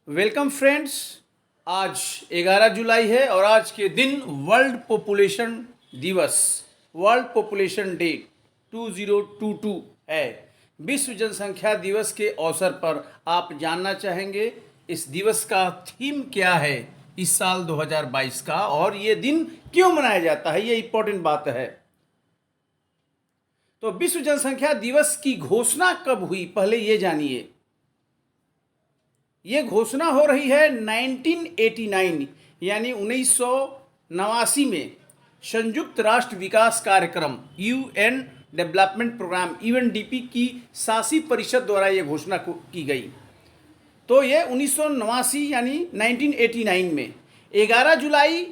Welcome friends. आज 11 जुलाई है और आज के दिन वर्ल्ड पॉपुलेशन दिवस, वर्ल्ड पॉपुलेशन डे 2022 है। विश्व जनसंख्या दिवस के अवसर पर आप जानना चाहेंगे इस दिवस का थीम क्या है इस साल 2022 का और ये दिन क्यों मनाया जाता है, ये इंपॉर्टेंट बात है। तो विश्व जनसंख्या दिवस की घोषणा कब हुई, पहले ये जानिए। ये घोषणा हो रही है 1989 यानी 1989 में संयुक्त राष्ट्र विकास कार्यक्रम यूएन डेवलपमेंट प्रोग्राम यूएनडीपी की शासी परिषद द्वारा ये घोषणा की गई। तो ये 1989 यानी 1989 में 11 जुलाई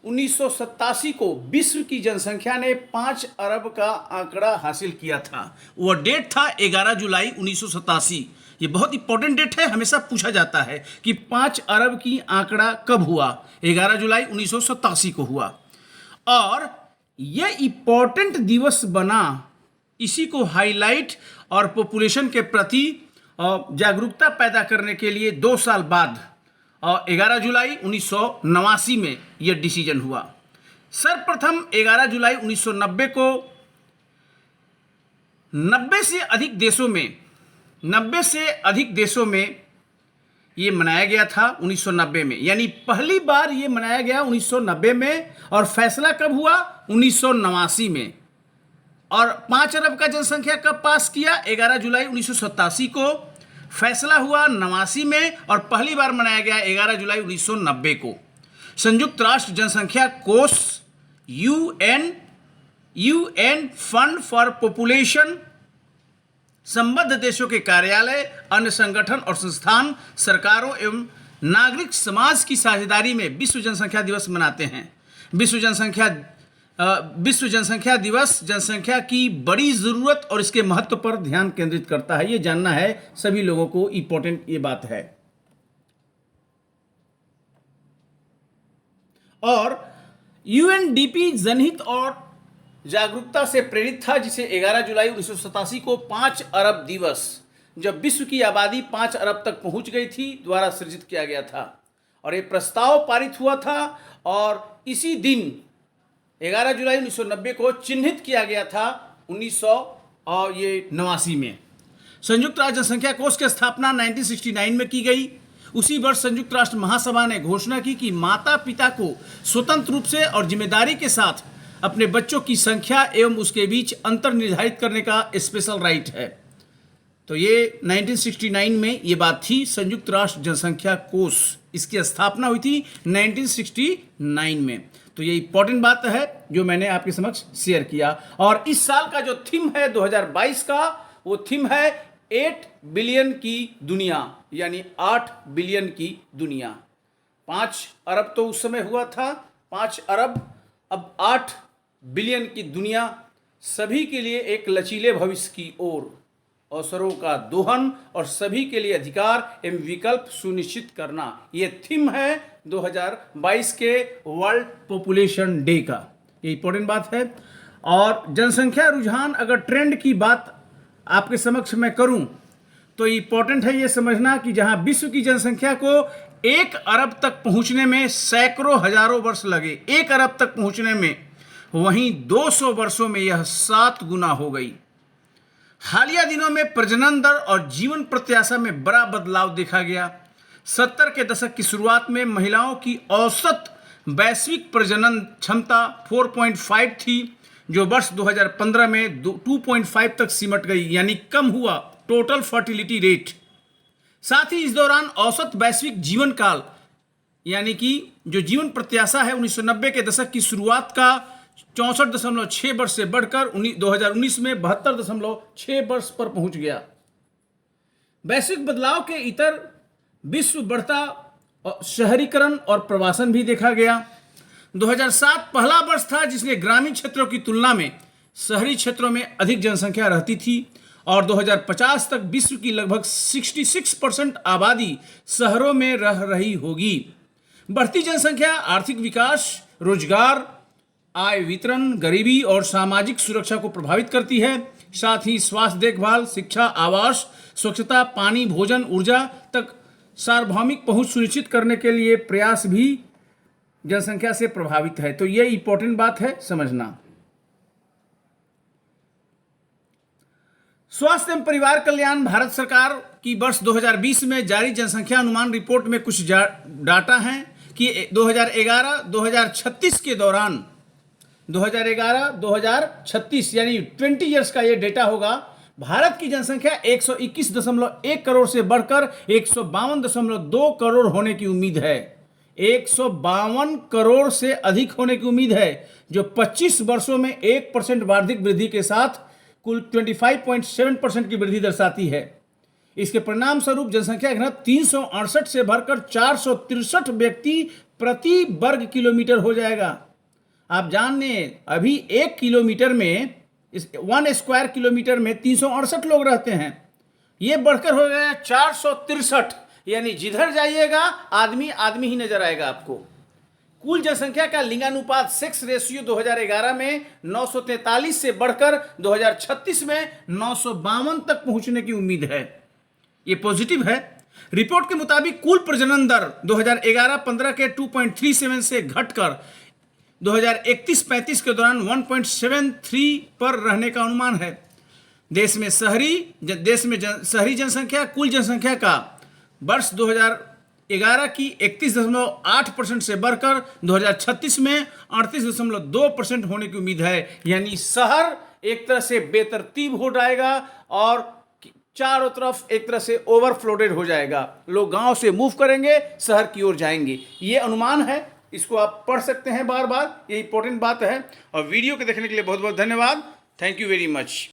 1987 को विश्व की जनसंख्या ने 5 अरब का आंकड़ा हासिल किया था। वो डेट था 11 जुलाई 1987। ये बहुत इंपॉर्टेंट डेट है, हमेशा पूछा जाता है कि 5 अरब की आंकड़ा कब हुआ। 11 जुलाई 1987 को हुआ और यह इंपॉर्टेंट दिवस बना इसी को हाईलाइट और पॉपुलेशन के प्रति जागरूकता पैदा करने के लिए 2 साल बाद 11 जुलाई 1989 में यह डिसीजन हुआ। सर्वप्रथम 11 जुलाई 1990 को 90 से अधिक देशों में ये मनाया गया था 1990 में, यानी पहली बार ये मनाया गया 1990 में। और फैसला कब हुआ? 1989 में। और 5 अरब का जनसंख्या कब पास किया? 11 जुलाई 1987 को। फैसला हुआ 89 में और पहली बार मनाया गया 11 जुलाई 1990 को। संयुक्त राष्ट्र जनसंख्या कोष यूएन फंड फॉर पॉपुलेशन, संबद्ध देशों के कार्यालय, अन्य संगठन और संस्थान, सरकारों एवं नागरिक समाज की साझेदारी में विश्व जनसंख्या दिवस मनाते हैं। विश्व जनसंख्या दिवस जनसंख्या की बड़ी ज़रूरत और इसके महत्व पर ध्यान केंद्रित करता है। ये जानना है सभी लोगों को, इंपॉर्टेंट ये बात है। और यूएनडीपी जनहित और जागरूकता से प्रेरित था, जिसे 11 जुलाई 1987 को 5 अरब दिवस, जब विश्व की आबादी 5 अरब तक पहुंच गई थी, द्वारा सृजित किया गया था। और ये प्रस्ताव पारित हुआ था और इसी दिन 11 जुलाई 1990 को चिन्हित किया गया था 1989 में। संयुक्त राष्ट्र जनसंख्या कोष की स्थापना 1969 में की गई। उसी वर्ष संयुक्त राष्ट्र महासभा ने घोषणा की कि माता पिता को स्वतंत्र रूप से और जिम्मेदारी के साथ अपने बच्चों की संख्या एवं उसके बीच अंतर निर्धारित करने का स्पेशल राइट है। तो ये 1969 में ये बात थी। संयुक्त राष्ट्र जनसंख्या कोष, इसकी स्थापना हुई थी 1969 में। तो ये इंपॉर्टेंट बात है जो मैंने आपके समक्ष शेयर किया। और इस साल का जो थीम है 2022 का, वो थीम है 8 बिलियन की दुनिया, यानी 8 बिलियन की दुनिया। 5 अरब तो उस समय हुआ था, 5 अरब, अब 8 बिलियन की दुनिया, सभी के लिए एक लचीले भविष्य की ओर, अवसरों का दोहन और सभी के लिए अधिकार एवं विकल्प सुनिश्चित करना, ये थीम है 2022 के वर्ल्ड पॉपुलेशन डे का। ये इंपॉर्टेंट बात है। और जनसंख्या रुझान, अगर ट्रेंड की बात आपके समक्ष मैं करूं तो इंपॉर्टेंट है ये समझना कि जहां विश्व की जनसंख्या को 1 अरब तक पहुंचने में सैकड़ों हजारों वर्ष लगे, 1 अरब तक पहुंचने में, वहीं 200 वर्षों में यह 7 गुना हो गई। हालिया दिनों में प्रजनन दर और जीवन प्रत्याशा में बड़ा बदलाव देखा गया। 70 के दशक की शुरुआत में महिलाओं की औसत वैश्विक प्रजनन क्षमता 4.5 थी, जो वर्ष 2015 में 2.5 तक सिमट गई, यानी कम हुआ टोटल फर्टिलिटी रेट। साथ ही इस दौरान औसत वैश्विक जीवन काल, यानी कि जो जीवन प्रत्याशा है 1990 के दशक की शुरुआत का 64.6 वर्ष से बढ़कर 2019 में 72.6 वर्ष पर पहुंच गया। वैश्विक बदलाव के इतर विश्व बढ़ता शहरीकरण और प्रवासन भी देखा गया। 2007 पहला वर्ष था जिसमें ग्रामीण क्षेत्रों की तुलना में शहरी क्षेत्रों में अधिक जनसंख्या रहती थी और 2050 तक विश्व की लगभग 66% आबादी शहरों में रह रही होगी। बढ़ती जनसंख्या आर्थिक विकास, रोजगार, आय वितरण, गरीबी और सामाजिक सुरक्षा को प्रभावित करती है। साथ ही स्वास्थ्य देखभाल, शिक्षा, आवास, स्वच्छता, पानी, भोजन, ऊर्जा तक सार्वभौमिक पहुंच सुनिश्चित करने के लिए प्रयास भी जनसंख्या से प्रभावित है। तो ये इंपॉर्टेंट बात है समझना। स्वास्थ्य एवं परिवार कल्याण भारत सरकार की वर्ष 2020 में जारी जनसंख्या अनुमान रिपोर्ट में कुछ डाटा हैं कि 2011-2036 के दौरान 2011-2036 यानी 20 इयर्स का ये डेटा होगा। भारत की जनसंख्या 121.1 करोड़ से बढ़कर 152.2 करोड़ होने की उम्मीद है। 152 करोड़ से अधिक होने की उम्मीद है, जो 25 वर्षों में 1% वार्षिक वृद्धि के साथ कुल 25.7% की वृद्धि दर्शाती है। इसके परिणाम स्वरूप जनसंख्या घनत्व 368 से बढ़कर 463 व्यक्ति प्रति वर्ग किलोमीटर हो जाएगा। आप जाने अभी 1 किलोमीटर में 1 स्क्वायर किलोमीटर में 368 लोग रहते हैं, ये बढ़कर हो गया 463, यानी जिधर जाइएगा आदमी आदमी ही नजर आएगा आपको। कुल जनसंख्या का लिंगानुपात सेक्स रेशियो 2011 में 943 से बढ़कर 2036 में 952 तक पहुंचने की उम्मीद है। ये पॉजिटिव है। रिपोर्ट के मुताबिक कुल प्रजनन दर 2011-15 के 2.37 से घटकर 2031-35 के दौरान 1.73 पर रहने का अनुमान है। देश में शहरी जनसंख्या कुल जनसंख्या का वर्ष 2011 की 31.8% से बढ़कर 2036 में 38.2% होने की उम्मीद है। यानी शहर एक तरह से बेतरतीब हो जाएगा और चारों तरफ एक तरह से ओवरफ्लोडेड हो जाएगा। लोग गांव से मूव करेंगे, शहर की ओर जाएंगे। ये अनुमान है, इसको आप पढ़ सकते हैं बार बार, ये इंपॉर्टेंट बात है। और वीडियो को देखने के लिए बहुत बहुत धन्यवाद। Thank you very much.